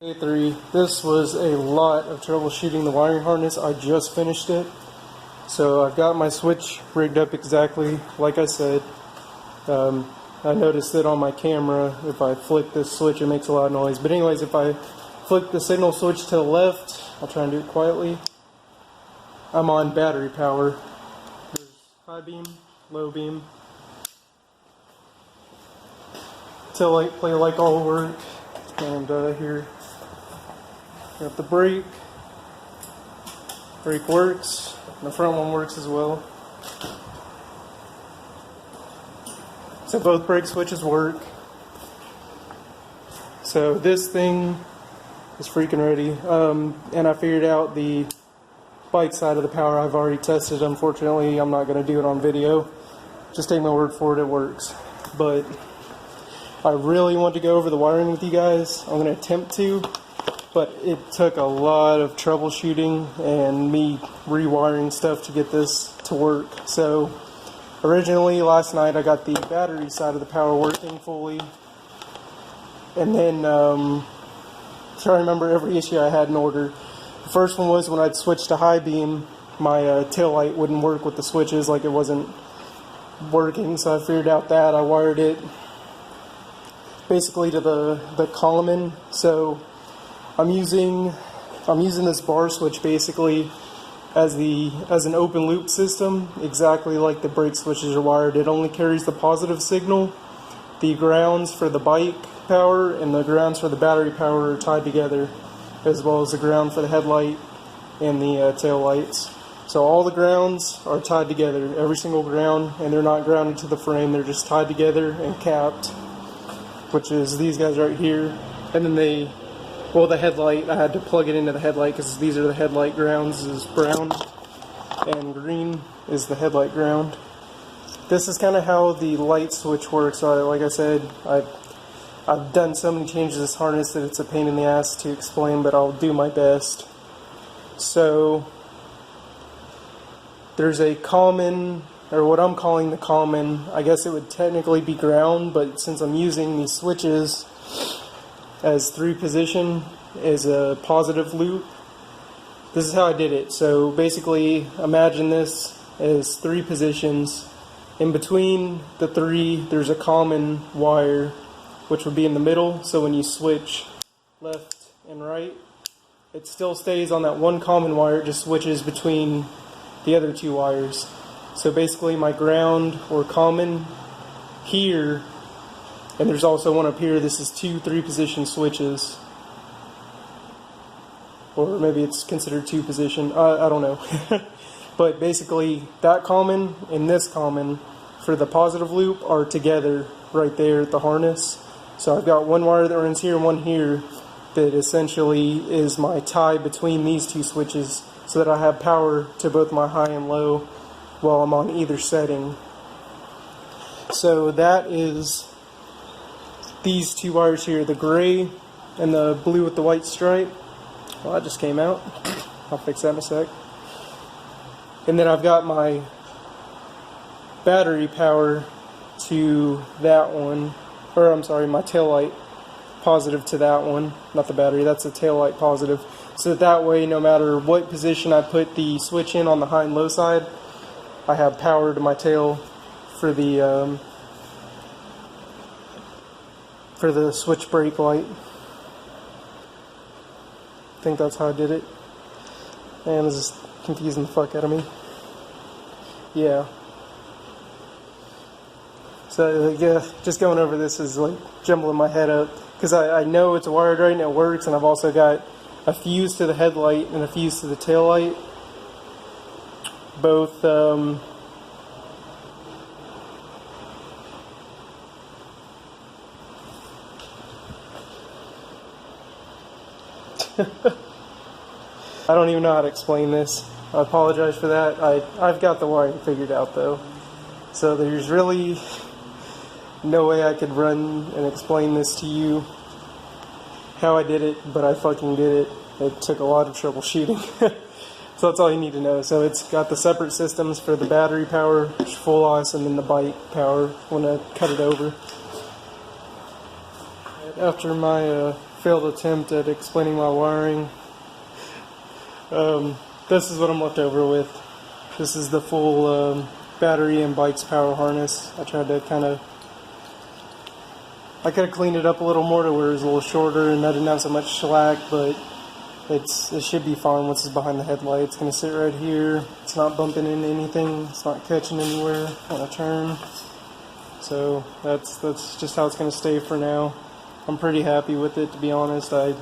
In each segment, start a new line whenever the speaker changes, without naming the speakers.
A3. This was a lot of troubleshooting the wiring harness. I just finished it. So I've got my switch rigged up exactly like I said. I noticed that on my camera, if I flick this switch, it makes a lot of noise. But anyways, if I flick the signal switch to the left, I'll try and do it quietly. I'm on battery power. There's high beam, low beam. Tail light, play like all work. And here, got the brake. Brake works. The front one works as well. So both brake switches work. So this thing is freaking ready. And I figured out the bike side of the power I've already tested. Unfortunately, I'm not going to do it on video. Just take my word for it, it works. But I really want to go over the wiring with you guys. I'm going to attempt to, but it took a lot of troubleshooting and me rewiring stuff to get this to work. So originally last night I got the battery side of the power working fully, and then try to remember every issue I had in order. The first one was when I'd switch to high beam, my tail light wouldn't work with the switches, like it wasn't working. So I figured out that I wired it basically to the column. So I'm using this bar switch basically as an open loop system, exactly like the brake switches are wired. It only carries the positive signal. The grounds for the bike power and the grounds for the battery power are tied together, as well as the ground for the headlight and the tail lights. So all the grounds are tied together, every single ground, and they're not grounded to the frame, they're just tied together and capped, which is these guys right here. And then the headlight, I had to plug it into the headlight because these are the headlight grounds. This is brown and green is the headlight ground. This is kind of how the light switch works. Like I said, I've done so many changes to this harness that it's a pain in the ass to explain, but I'll do my best. So there's a common, or what I'm calling the common, I guess it would technically be ground, but since I'm using these switches as 3 position as a positive loop, this is how I did it. So basically imagine this as 3 positions. In between the 3 there's a common wire which would be in the middle, so when you switch left and right it still stays on that one common wire, it just switches between the other 2 wires. So basically my ground or common here, and there's also one up here, this is 2 3-position switches. Or maybe it's considered 2 position, I don't know. But basically that common and this common for the positive loop are together right there at the harness. So I've got one wire that runs here and one here that essentially is my tie between these 2 switches, so that I have power to both my high and low while I'm on either setting. So that is these 2 wires here, the gray and the blue with the white stripe. Well, that just came out. I'll fix that in a sec. And then I've got my battery power to that one, or I'm sorry, my tail light positive to that one, not the battery, that's the tail light positive. So that way, no matter what position I put the switch in on the high and low side, I have power to my tail for the switch brake light. I think that's how I did it. And this is confusing the fuck out of me. Yeah. So yeah, just going over this is like jumbling my head up, because I know it's wired right and it works, and I've also got a fuse to the headlight and a fuse to the tail light. Both I don't even know how to explain this. I apologize for that. I've got the wiring figured out though. So there's really no way I could run and explain this to you how I did it, but I fucking did it. It took a lot of troubleshooting. So that's all you need to know. So it's got the separate systems for the battery power, which is full loss, and then the bike power when I cut it over. After my failed attempt at explaining my wiring. This is what I'm left over with. This is the full battery and bike's power harness. I tried to I could have cleaned it up a little more to where it was a little shorter and I didn't have so much slack, but it should be fine once it's behind the headlight. It's going to sit right here. It's not bumping into anything. It's not catching anywhere when I turn. So that's just how it's going to stay for now. I'm pretty happy with it, to be honest. It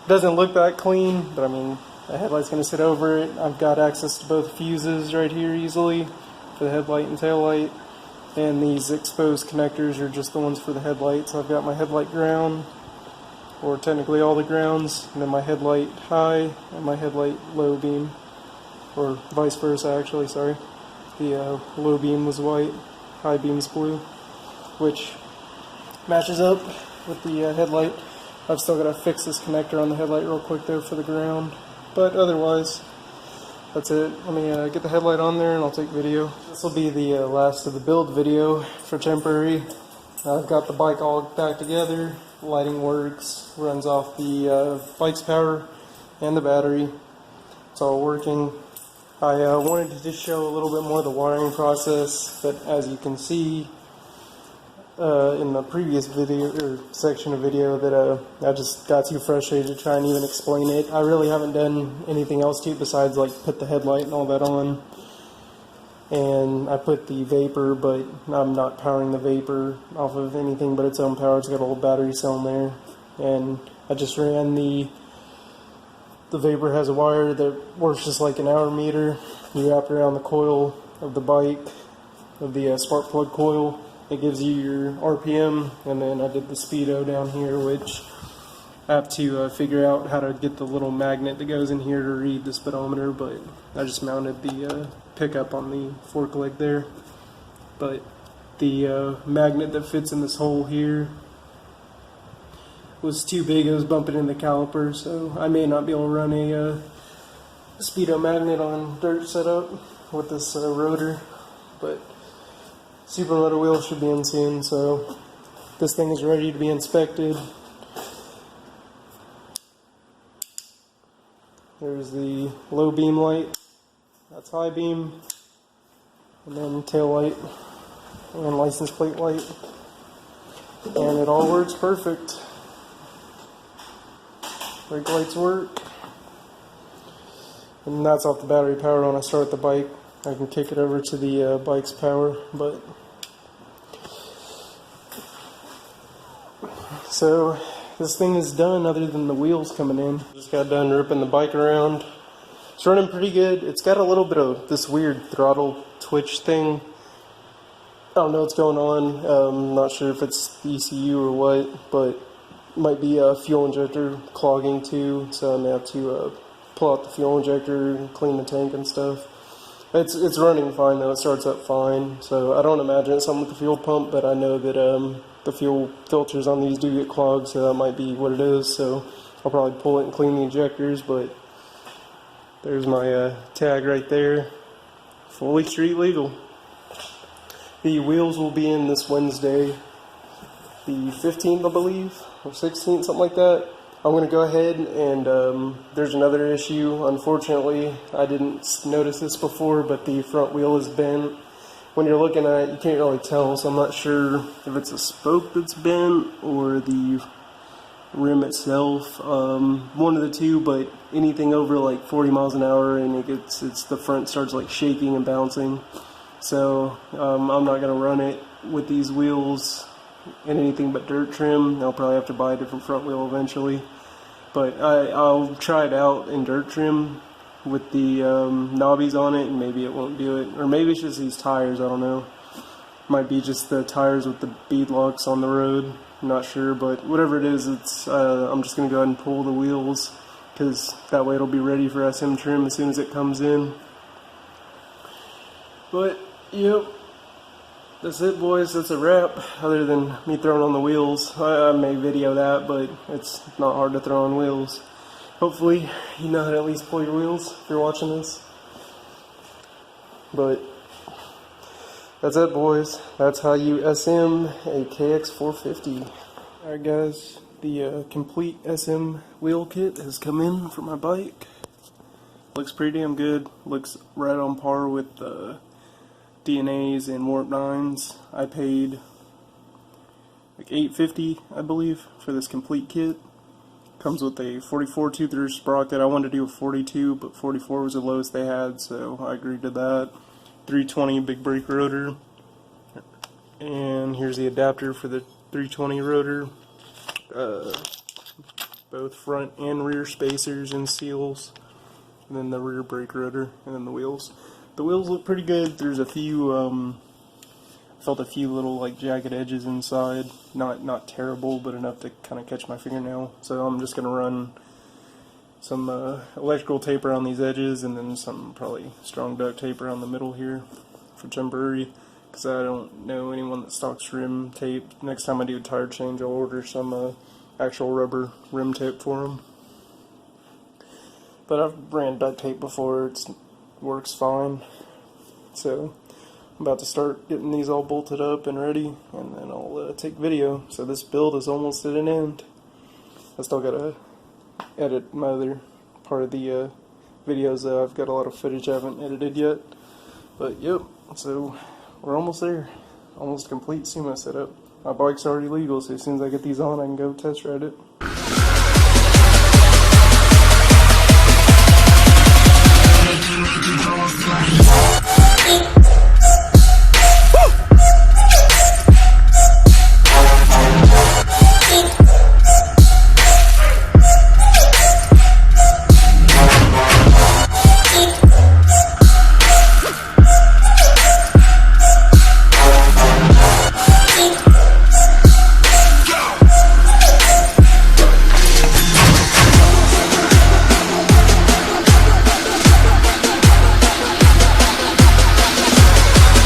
doesn't look that clean, but I mean, the headlight's going to sit over it. I've got access to both fuses right here easily for the headlight and tail light. And these exposed connectors are just the ones for the headlights. I've got my headlight ground, or technically all the grounds, and then my headlight high and my headlight low beam, or vice versa actually, sorry. The low beam was white, high beam's blue, which matches up with the headlight. I've still got to fix this connector on the headlight real quick though for the ground, but otherwise that's it. Let me get the headlight on there and I'll take video. This will be the last of the build video for temporary. I've got the bike all back together. Lighting works, runs off the bike's power and the battery. It's all working. I wanted to just show a little bit more of the wiring process, but as you can see in the previous video or section of video that I just got too frustrated to try and even explain it. I really haven't done anything else to it besides like put the headlight and all that on. And I put the vapor, but I'm not powering the vapor off of anything but its own power. It's got a little battery cell in there. And I just ran the vapor has a wire that works just like an hour meter. You wrap it around the coil of the bike, of the spark plug coil. It gives you your RPM, and then I did the speedo down here, which I have to figure out how to get the little magnet that goes in here to read the speedometer, but I just mounted the pickup on the fork leg there. But the magnet that fits in this hole here was too big. It was bumping in the caliper, so I may not be able to run a speedo magnet on dirt setup with this rotor, but supermoto wheels should be in soon, so this thing is ready to be inspected. There's the low beam light, that's high beam, and then tail light and license plate light, and it all works perfect. Brake lights work, and that's off the battery power. When I start the bike, I can kick it over to the bike's power, but so this thing is done other than the wheels coming in. Just got done ripping the bike around. It's running pretty good. It's got a little bit of this weird throttle twitch thing. I don't know what's going on. I'm not sure if it's the ECU or what, but it might be a fuel injector clogging too, so I may have to pull out the fuel injector and clean the tank and stuff. It's running fine though. It starts up fine, so I don't imagine it's something with the fuel pump, but I know that the fuel filters on these do get clogged, so that might be what it is. So I'll probably pull it and clean the injectors, but there's my tag right there. Fully street legal. The wheels will be in this Wednesday, the 15th, I believe, or 16th, something like that. I'm going to go ahead and there's another issue. Unfortunately, I didn't notice this before, but the front wheel is bent. When you're looking at it, you can't really tell, so I'm not sure if it's a spoke that's bent or the rim itself. One of the two, but anything over like 40 miles an hour and it's the front starts like shaking and bouncing. So I'm not going to run it with these wheels in anything but dirt trim. I'll probably have to buy a different front wheel eventually. But I'll try it out in dirt trim with the knobbies on it, and maybe it won't do it. Or maybe it's just these tires, I don't know. Might be just the tires with the bead locks on the road. I'm not sure, but whatever it is, I'm just going to go ahead and pull the wheels, because that way it'll be ready for SM trim as soon as it comes in. But, yep. That's it, boys. That's a wrap. Other than me throwing on the wheels, I may video that, but it's not hard to throw on wheels. Hopefully, you know how to at least pull your wheels if you're watching this. But that's it, boys. That's how you SM a KX450. Alright, guys. The complete SM wheel kit has come in for my bike. Looks pretty damn good. Looks right on par with the DNAs and Warp 9s. I paid like $8.50, I believe, for this complete kit. Comes with a 44 tooth rear sprocket. I wanted to do a 42, but 44 was the lowest they had, so I agreed to that. 320 big brake rotor. And here's the adapter for the 320 rotor. Both front and rear spacers and seals. And then the rear brake rotor, and then the wheels. The wheels look pretty good. There's a few, felt a few little like jagged edges inside. Not terrible, but enough to kind of catch my fingernail. So I'm just gonna run some electrical tape around these edges, and then some probably strong duct tape around the middle here for temporary. Because I don't know anyone that stocks rim tape. Next time I do a tire change, I'll order some actual rubber rim tape for them. But I've ran duct tape before, it works fine. So I'm about to start getting these all bolted up and ready, and then I'll take video. So this build is almost at an end. I still gotta edit my other part of the videos though. I've got a lot of footage I haven't edited yet. But yep, so we're almost there. Almost complete sumo setup. My bike's already legal, so as soon as I get these on, I can go test ride it.